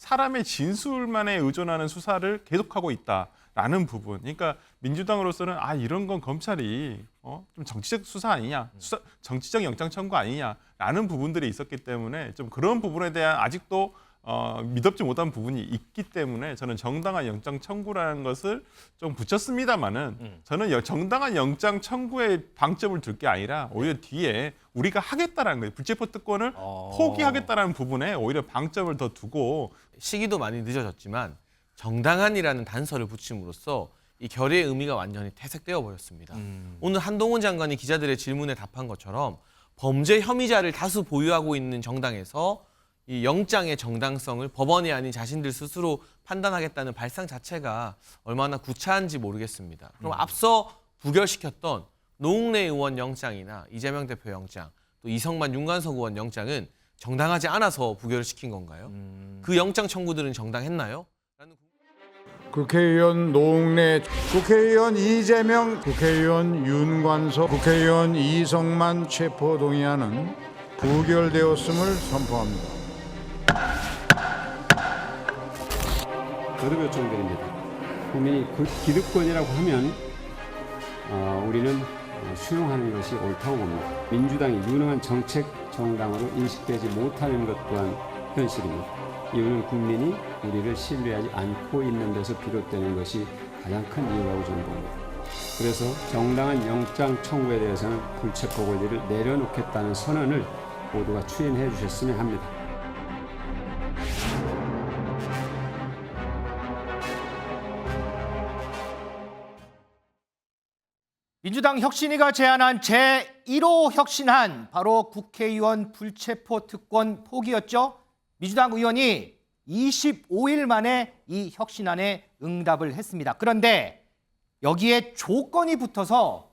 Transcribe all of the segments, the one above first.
사람의 진술만에 의존하는 수사를 계속하고 있다라는 부분. 그러니까 민주당으로서는 이런 건 검찰이 좀 정치적 수사 아니냐, 정치적 영장 청구 아니냐라는 부분들이 있었기 때문에 좀 그런 부분에 대한 아직도 믿업지 못한 부분이 있기 때문에 저는 정당한 영장 청구라는 것을 좀 붙였습니다만은 저는 정당한 영장 청구에 방점을 둘 게 아니라 오히려 뒤에 우리가 하겠다라는 거예요. 불체포 특권을 포기하겠다라는 부분에 오히려 방점을 더 두고 시기도 많이 늦어졌지만 정당한이라는 단서를 붙임으로써 이 결의의 의미가 완전히 퇴색되어 버렸습니다. 오늘 한동훈 장관이 기자들의 질문에 답한 것처럼 범죄 혐의자를 다수 보유하고 있는 정당에서 이 영장의 정당성을 법원이 아닌 자신들 스스로 판단하겠다는 발상 자체가 얼마나 구차한지 모르겠습니다. 그럼 앞서 부결시켰던 노웅래 의원 영장이나 이재명 대표 영장, 또 이성만 윤관석 의원 영장은 정당하지 않아서 부결을 시킨 건가요? 그 영장 청구들은 정당했나요? 국회의원 노웅래, 국회의원 이재명, 국회의원 윤관석, 국회의원 이성만 체포 동의안은 부결되었음을 선포합니다. 거듭 요청드립니다. 국민이 기득권이라고 하면 우리는 수용하는 것이 옳다고 봅니다. 민주당이 유능한 정책 정당으로 인식되지 못하는 것 또한 현실입니다. 이유는 국민이 우리를 신뢰하지 않고 있는 데서 비롯되는 것이 가장 큰 이유라고 저는 봅니다. 그래서 정당한 영장 청구에 대해서는 불체포 권리를 내려놓겠다는 선언을 모두가 추진해 주셨으면 합니다. 민주당 혁신위가 제안한 제1호 혁신안, 바로 국회의원 불체포 특권 포기였죠. 민주당 의원이 25일 만에 이 혁신안에 응답을 했습니다. 그런데 여기에 조건이 붙어서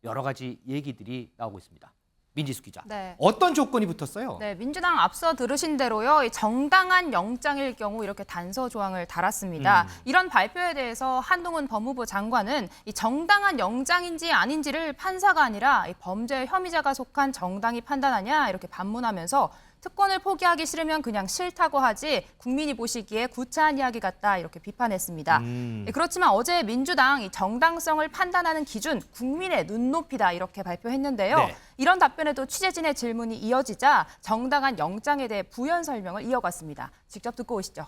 여러 가지 얘기들이 나오고 있습니다. 민지숙 기자, 네. 어떤 조건이 붙었어요? 네, 민주당 앞서 들으신 대로요. 이 정당한 영장일 경우 이렇게 단서 조항을 달았습니다. 이런 발표에 대해서 한동훈 법무부 장관은 이 정당한 영장인지 아닌지를 판사가 아니라 이 범죄 혐의자가 속한 정당이 판단하냐 이렇게 반문하면서 특권을 포기하기 싫으면 그냥 싫다고 하지 국민이 보시기에 구차한 이야기 같다 이렇게 비판했습니다. 그렇지만 어제 민주당 이 정당성을 판단하는 기준 국민의 눈높이다 이렇게 발표했는데요. 네. 이런 답변에도 취재진의 질문이 이어지자 정당한 영장에 대해 부연 설명을 이어갔습니다. 직접 듣고 오시죠.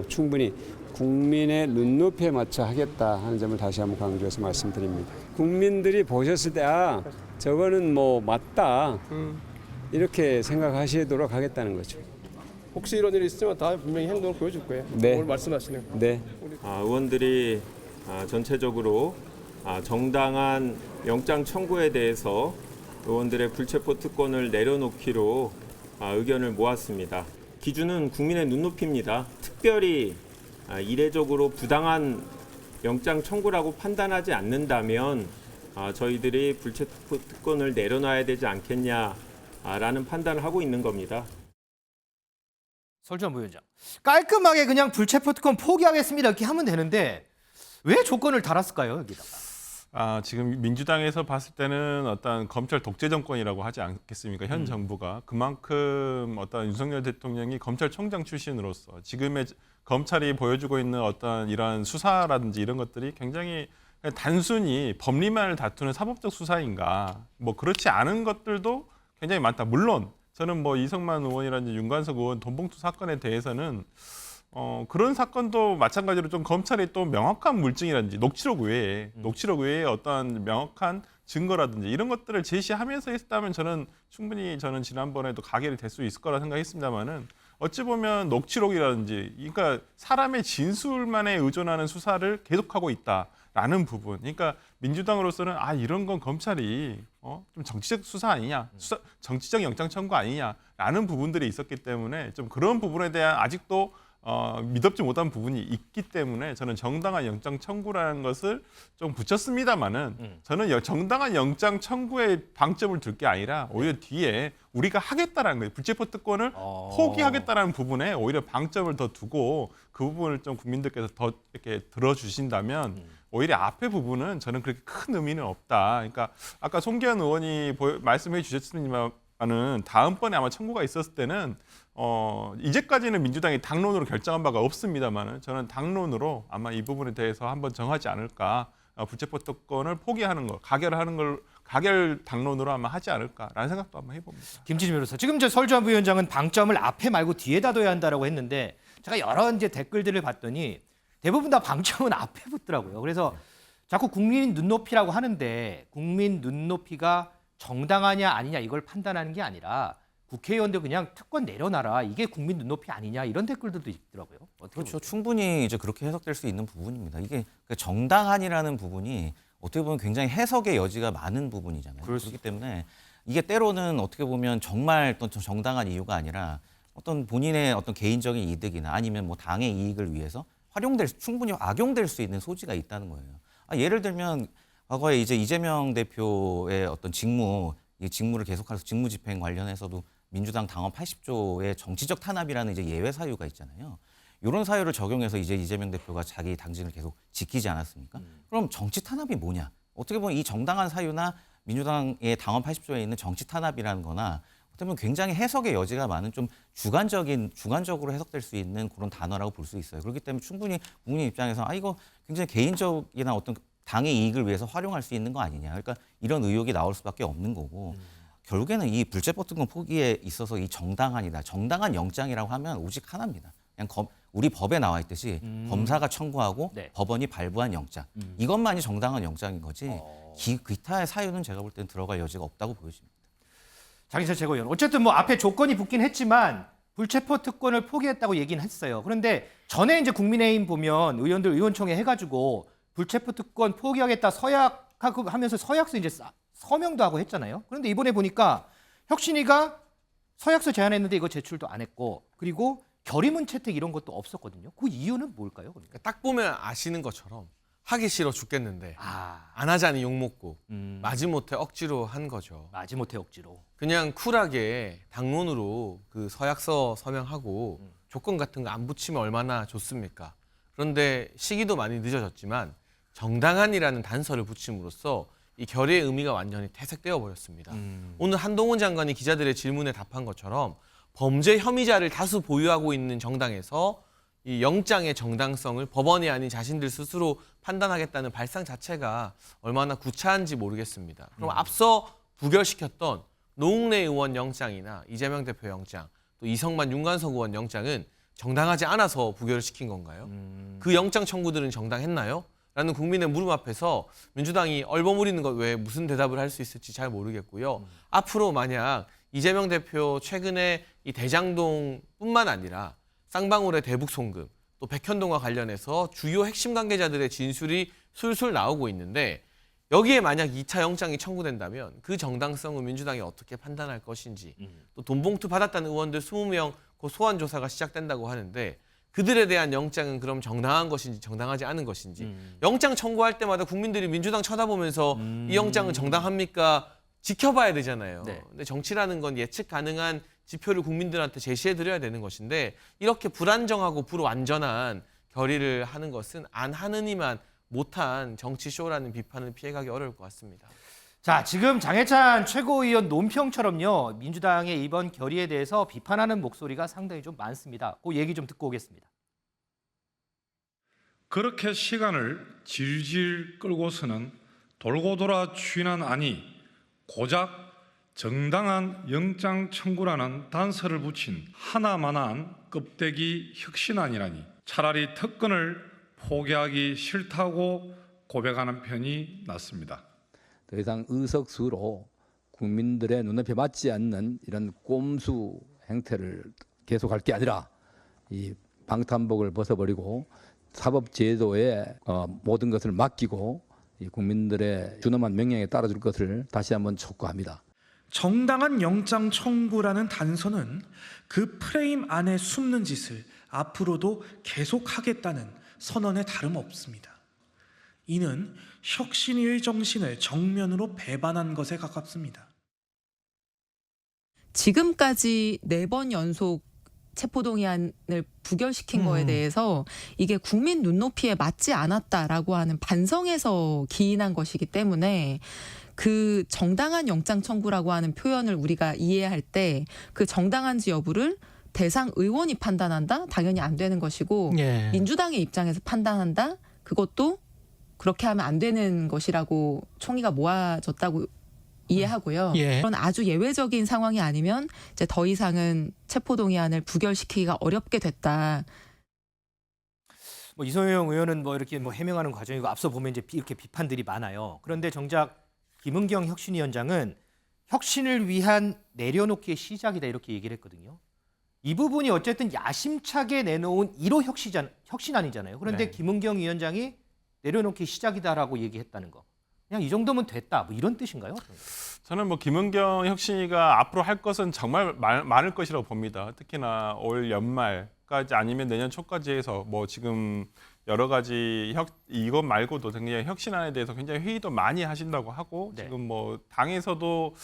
충분히 국민의 눈높이에 맞춰 하겠다 하는 점을 다시 한번 강조해서 말씀드립니다. 국민들이 보셨을 때 저거는 뭐 맞다 이렇게 생각하시도록 하겠다는 거죠. 혹시 이런 일이 있으면 다음에 분명히 행동을 보여줄 거예요. 네. 오늘 말씀하시네요. 네. 의원들이 전체적으로 정당한 영장 청구에 대해서 의원들의 불체포 특권을 내려놓기로 의견을 모았습니다. 기준은 국민의 눈높이입니다. 특별히 이례적으로 부당한 영장 청구라고 판단하지 않는다면 저희들이 불체포 특권을 내려놔야 되지 않겠냐라는 판단을 하고 있는 겁니다. 설주환 부위원장, 깔끔하게 그냥 불체포 특권 포기하겠습니다 이렇게 하면 되는데 왜 조건을 달았을까요, 여기다가? 지금 민주당에서 봤을 때는 어떤 검찰 독재 정권이라고 하지 않겠습니까? 현 정부가 그만큼 어떤 윤석열 대통령이 검찰총장 출신으로서 지금의 검찰이 보여주고 있는 어떤 이러한 수사라든지 이런 것들이 굉장히 단순히 법리만을 다투는 사법적 수사인가? 뭐 그렇지 않은 것들도 굉장히 많다. 물론 저는 뭐 이성만 의원이라든지 윤관석 의원 돈봉투 사건에 대해서는 그런 사건도 마찬가지로 좀 검찰이 또 명확한 물증이라든지 녹취록 외에 어떠한 명확한 증거라든지 이런 것들을 제시하면서 했다면 저는 충분히 지난번에도 가결이 될 수 있을 거라 생각했습니다만은 어찌 보면 녹취록이라든지 그러니까 사람의 진술만에 의존하는 수사를 계속하고 있다라는 부분. 그러니까 민주당으로서는 이런 건 검찰이 좀 정치적 수사 아니냐, 정치적 영장 청구 아니냐라는 부분들이 있었기 때문에 좀 그런 부분에 대한 아직도 믿업지 못한 부분이 있기 때문에 저는 정당한 영장 청구라는 것을 좀 붙였습니다만은 저는 정당한 영장 청구에 방점을 둘 게 아니라 오히려 뒤에 우리가 하겠다라는 거예요. 불체포 특권을 포기하겠다라는 부분에 오히려 방점을 더 두고 그 부분을 좀 국민들께서 더 이렇게 들어주신다면 오히려 앞에 부분은 저는 그렇게 큰 의미는 없다. 그러니까 아까 송기현 의원이 말씀해 주셨지만 청구라는 다음번에 아마 청구가 있었을 때는 이제까지는 민주당이 당론으로 결정한 바가 없습니다만은 저는 당론으로 아마 이 부분에 대해서 한번 정하지 않을까. 불체포 특권을 포기하는 걸, 가결하는 걸 가결 당론으로 아마 하지 않을까라는 생각도 한번 해봅니다. 김진일 변호사, 지금 이제 설주한 부위원장은 방점을 앞에 말고 뒤에다 둬야 한다라고 했는데 제가 여러 이제 댓글들을 봤더니 대부분 다 방점은 앞에 붙더라고요. 그래서 자꾸 국민 눈높이라고 하는데 국민 눈높이가 정당하냐 아니냐 이걸 판단하는 게 아니라 국회의원들 그냥 특권 내려놔라 이게 국민 눈높이 아니냐 이런 댓글들도 있더라고요. 어떻게 그렇죠. 보세요? 충분히 이제 그렇게 해석될 수 있는 부분입니다. 이게 정당한이라는 부분이 어떻게 보면 굉장히 해석의 여지가 많은 부분이잖아요. 그렇기 때문에 이게 때로는 어떻게 보면 정말 또 정당한 이유가 아니라 어떤 본인의 어떤 개인적인 이득이나 아니면 뭐 당의 이익을 위해서 충분히 악용될 수 있는 소지가 있다는 거예요. 예를 들면 과거에 이제 이재명 대표의 어떤 이 직무를 계속해서 직무집행 관련해서도 민주당 당원 80조의 정치적 탄압이라는 이제 예외 사유가 있잖아요. 이런 사유를 적용해서 이제 이재명 대표가 자기 당직을 계속 지키지 않았습니까? 그럼 정치 탄압이 뭐냐? 어떻게 보면 이 정당한 사유나 민주당의 당원 80조에 있는 정치 탄압이라는 거나 어떻게 보면 굉장히 해석의 여지가 많은 좀 주관적으로 해석될 수 있는 그런 단어라고 볼 수 있어요. 그렇기 때문에 충분히 국민 입장에서 이거 굉장히 개인적이나 어떤 당의 이익을 위해서 활용할 수 있는 거 아니냐. 그러니까 이런 의혹이 나올 수밖에 없는 거고 결국에는 이 불체포 특권 포기에 있어서 이 정당한이다. 정당한 영장이라고 하면 오직 하나입니다. 그냥 우리 법에 나와 있듯이 검사가 청구하고 네. 법원이 발부한 영장. 이것만이 정당한 영장인 거지 기타의 사유는 제가 볼 때는 들어갈 여지가 없다고 보여집니다. 장희철 최고위원. 어쨌든 뭐 앞에 조건이 붙긴 했지만 불체포 특권을 포기했다고 얘기는 했어요. 그런데 전에 이제 국민의힘 보면 의원들 의원총회 해가지고 불체포 특권 포기하겠다 서약하고 하면서 서약서 이제 서명도 하고 했잖아요. 그런데 이번에 보니까 혁신위가 서약서 제안했는데 이거 제출도 안 했고 그리고 결의문 채택 이런 것도 없었거든요. 그 이유는 뭘까요? 그러니까? 딱 보면 아시는 것처럼 하기 싫어 죽겠는데 아, 안 하자니 욕먹고 마지못해 억지로 한 거죠. 마지못해 억지로. 그냥 쿨하게 당론으로 그 서약서 서명하고 조건 같은 거 안 붙이면 얼마나 좋습니까? 그런데 시기도 많이 늦어졌지만 정당한이라는 단서를 붙임으로써 이 결의의 의미가 완전히 퇴색되어 버렸습니다. 오늘 한동훈 장관이 기자들의 질문에 답한 것처럼 범죄 혐의자를 다수 보유하고 있는 정당에서 이 영장의 정당성을 법원이 아닌 자신들 스스로 판단하겠다는 발상 자체가 얼마나 구차한지 모르겠습니다. 그럼 앞서 부결시켰던 노웅래 의원 영장이나 이재명 대표 영장, 또 이성만 윤관석 의원 영장은 정당하지 않아서 부결을 시킨 건가요? 그 영장 청구들은 정당했나요? 라는 국민의 물음 앞에서 민주당이 얼버무리는 것 외에 무슨 대답을 할 수 있을지 잘 모르겠고요. 앞으로 만약 이재명 대표 최근에 이 대장동뿐만 아니라 쌍방울의 대북 송금, 또 백현동과 관련해서 주요 핵심 관계자들의 진술이 술술 나오고 있는데 여기에 만약 2차 영장이 청구된다면 그 정당성을 민주당이 어떻게 판단할 것인지 또 돈봉투 받았다는 의원들 20명 그 소환 조사가 시작된다고 하는데 그들에 대한 영장은 그럼 정당한 것인지 정당하지 않은 것인지 영장 청구할 때마다 국민들이 민주당 쳐다보면서 이 영장은 정당합니까? 지켜봐야 되잖아요. 네. 근데 정치라는 건 예측 가능한 지표를 국민들한테 제시해드려야 되는 것인데 이렇게 불안정하고 불완전한 결의를 하는 것은 안 하느니만 못한 정치쇼라는 비판을 피해가기 어려울 것 같습니다. 자, 지금 장해찬 최고위원 논평처럼요. 민주당의 이번 결의에 대해서 비판하는 목소리가 상당히 좀 많습니다. 그 얘기 좀 듣고 오겠습니다. 그렇게 시간을 질질 끌고서는 돌고 돌아 추인한 안이 고작 정당한 영장 청구라는 단서를 붙인 하나만한 껍데기 혁신안이라니 차라리 특권을 포기하기 싫다고 고백하는 편이 낫습니다. 더 이상 의석수로 국민들의 눈높이에 맞지 않는 이런 꼼수 행태를 계속할 게 아니라 이 방탄복을 벗어버리고 사법제도에 모든 것을 맡기고 이 국민들의 준엄한 명령에 따라줄 것을 다시 한번 촉구합니다. 정당한 영장 청구라는 단서는 그 프레임 안에 숨는 짓을 앞으로도 계속하겠다는 선언에 다름없습니다. 이는 혁신위의 정신을 정면으로 배반한 것에 가깝습니다. 지금까지 4번 연속 체포동의안을 부결시킨 거에 대해서 이게 국민 눈높이에 맞지 않았다라고 하는 반성에서 기인한 것이기 때문에 그 정당한 영장 청구라고 하는 표현을 우리가 이해할 때 그 정당한지 여부를 대상 의원이 판단한다? 당연히 안 되는 것이고 예. 민주당의 입장에서 판단한다? 그것도 그렇게 하면 안 되는 것이라고 총의가 모아졌다고 이해하고요. 예. 그런 아주 예외적인 상황이 아니면 이제 더 이상은 체포동의안을 부결시키기가 어렵게 됐다. 뭐 이소영 의원은 뭐 이렇게 뭐 해명하는 과정이고 앞서 보면 이제 이렇게 비판들이 많아요. 그런데 정작 김은경 혁신위원장은 혁신을 위한 내려놓기의 시작이다 이렇게 얘기를 했거든요. 이 부분이 어쨌든 야심차게 내놓은 1호 혁신안이잖아요. 그런데 네. 김은경 위원장이 내려놓기 시작이다라고 얘기했다는 거. 그냥 이 정도면 됐다. 뭐 이런 뜻인가요? 저는 뭐 김은경 혁신위가 앞으로 할 것은 정말 많을 것이라고 봅니다. 특히나 올 연말까지 아니면 내년 초까지 해서 뭐 지금 여러 가지 이것 말고도 굉장히 혁신안에 대해서 굉장히 회의도 많이 하신다고 하고 네. 지금 뭐 당에서도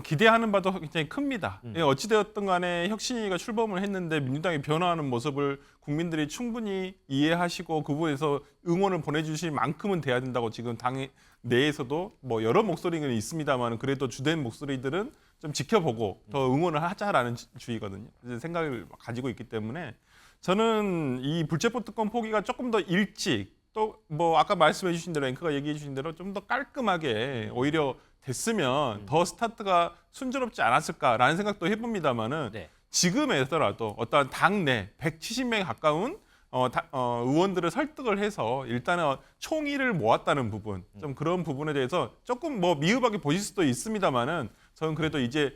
기대하는 바도 굉장히 큽니다. 어찌되었든 간에 혁신위가 출범을 했는데 민주당이 변화하는 모습을 국민들이 충분히 이해하시고 그 부분에서 응원을 보내주실 만큼은 돼야 된다고 지금 당 내에서도 뭐 여러 목소리는 있습니다만 그래도 주된 목소리들은 좀 지켜보고 더 응원을 하자라는 주의거든요. 생각을 가지고 있기 때문에 저는 이 불체포 특권 포기가 조금 더 일찍 또 뭐 아까 말씀해 주신 대로 앵커가 얘기해 주신 대로 좀 더 깔끔하게 오히려 됐으면 더 스타트가 순조롭지 않았을까라는 생각도 해봅니다만은 네. 지금에서라도 어떤 당내 170명에 가까운 의원들을 설득을 해서 일단은 총의를 모았다는 부분, 좀 그런 부분에 대해서 조금 뭐 미흡하게 보실 수도 있습니다만은 저는 그래도 이제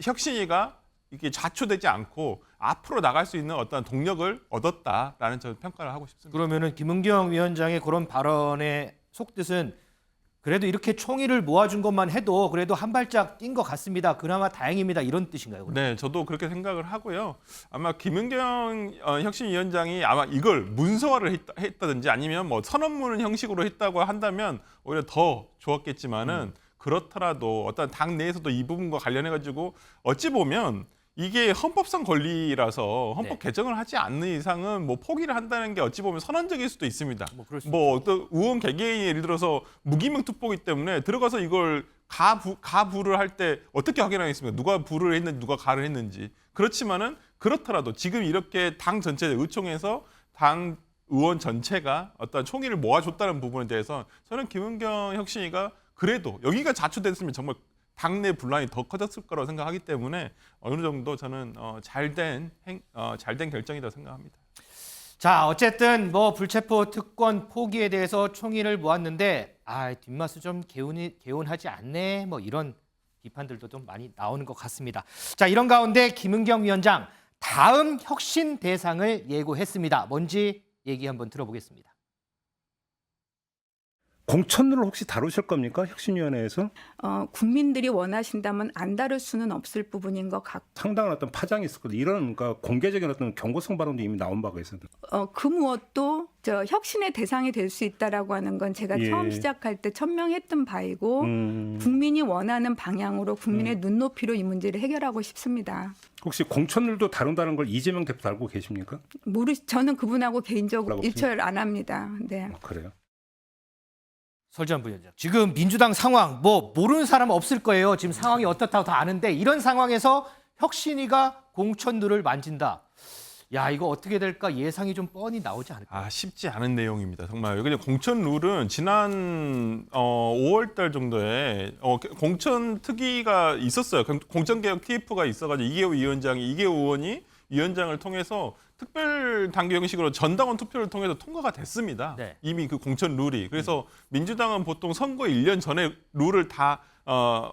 혁신위가 이게 좌초되지 않고 앞으로 나갈 수 있는 어떤 동력을 얻었다라는 저는 평가를 하고 싶습니다. 그러면은 김은경 위원장의 그런 발언의 속뜻은 그래도 이렇게 총의를 모아준 것만 해도 그래도 한 발짝 뛴 것 같습니다. 그나마 다행입니다. 이런 뜻인가요? 그럼? 네, 저도 그렇게 생각을 하고요. 아마 김은경 혁신위원장이 아마 이걸 문서화를 했다든지 아니면 뭐 선언문 형식으로 했다고 한다면 오히려 더 좋았겠지만은 그렇더라도 어떤 당 내에서도 이 부분과 관련해 가지고 어찌 보면 이게 헌법상 권리라서 헌법 네. 개정을 하지 않는 이상은 뭐 포기를 한다는 게 어찌 보면 선언적일 수도 있습니다. 그럴 수 뭐 어떤 의원 개개인이 예를 들어서 무기명 투표이기 때문에 들어가서 이걸 가부를 할 때 어떻게 확인하겠습니까? 누가 부를 했는지 누가 가를 했는지. 그렇지만은 그렇더라도 지금 이렇게 당 전체 의총에서 당 의원 전체가 어떤 총의를 모아줬다는 부분에 대해서 저는 김은경 혁신위가 그래도 여기가 자초됐으면 정말 당내 분란이 더 커졌을 거라고 생각하기 때문에 어느 정도 저는 잘된 결정이라고 생각합니다. 자, 어쨌든 뭐 불체포 특권 포기에 대해서 총의를 모았는데 뒷맛은 좀 개운하지 않네. 뭐 이런 비판들도 좀 많이 나오는 것 같습니다. 자, 이런 가운데 김은경 위원장 다음 혁신 대상을 예고했습니다. 뭔지 얘기 한번 들어보겠습니다. 공천을 혹시 다루실 겁니까? 혁신위원회에서? 국민들이 원하신다면 안 다룰 수는 없을 부분인 것 같고 상당한 어떤 파장이 있었거든요. 이런 그러니까 공개적인 어떤 경고성 발언도 이미 나온 바가 있었는데. 그 무엇도 혁신의 대상이 될 수 있다라고 하는 건 제가 처음 시작할 때 천명했던 바이고 국민이 원하는 방향으로 국민의 눈높이로 이 문제를 해결하고 싶습니다. 혹시 공천을도 다룬다는 걸 이재명 대표 알고 계십니까? 저는 그분하고 개인적으로 일절 안 합니다. 네. 그래요? 설지한 부위원장. 지금 민주당 상황 뭐 모르는 사람 없을 거예요. 지금 상황이 어떻다고 다 아는데 이런 상황에서 혁신위가 공천룰을 만진다. 야, 이거 어떻게 될까 예상이 좀 뻔히 나오지 않을까? 쉽지 않은 내용입니다. 정말 여기 공천 룰은 지난 5월달 정도에 공천 특위가 있었어요. 공천개혁 TF가 있어가지고 이계호 의원이 위원장을 통해서 특별 당규 형식으로 전당원 투표를 통해서 통과가 됐습니다. 네. 이미 그 공천 룰이. 그래서 민주당은 보통 선거 1년 전에 룰을 다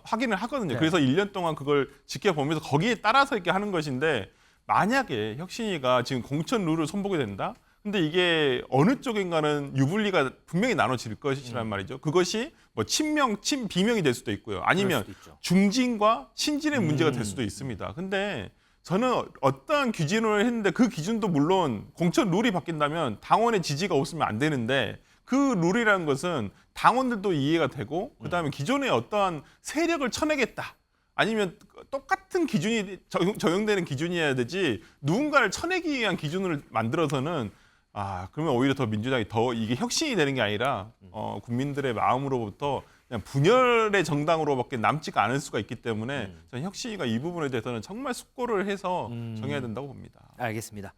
확인을 하거든요. 네. 그래서 1년 동안 그걸 지켜보면서 거기에 따라서 이렇게 하는 것인데 만약에 혁신위가 지금 공천 룰을 손보게 된다? 근데 이게 어느 쪽인가는 유불리가 분명히 나눠질 것이란 말이죠. 그것이 뭐 친명, 비명이 될 수도 있고요. 아니면 중진과 신진의 문제가 될 수도 있습니다. 근데 저는 어떠한 기준을 했는데 그 기준도 물론 공천 룰이 바뀐다면 당원의 지지가 없으면 안 되는데 그 룰이라는 것은 당원들도 이해가 되고 그다음에 기존의 어떠한 세력을 쳐내겠다. 아니면 똑같은 기준이 적용되는 기준이어야 되지 누군가를 쳐내기 위한 기준을 만들어서는 그러면 오히려 더 민주당이 더 이게 혁신이 되는 게 아니라 국민들의 마음으로부터 그냥 분열의 정당으로밖에 남지가 않을 수가 있기 때문에 저는 혁신위가 이 부분에 대해서는 정말 숙고를 해서 정해야 된다고 봅니다. 알겠습니다.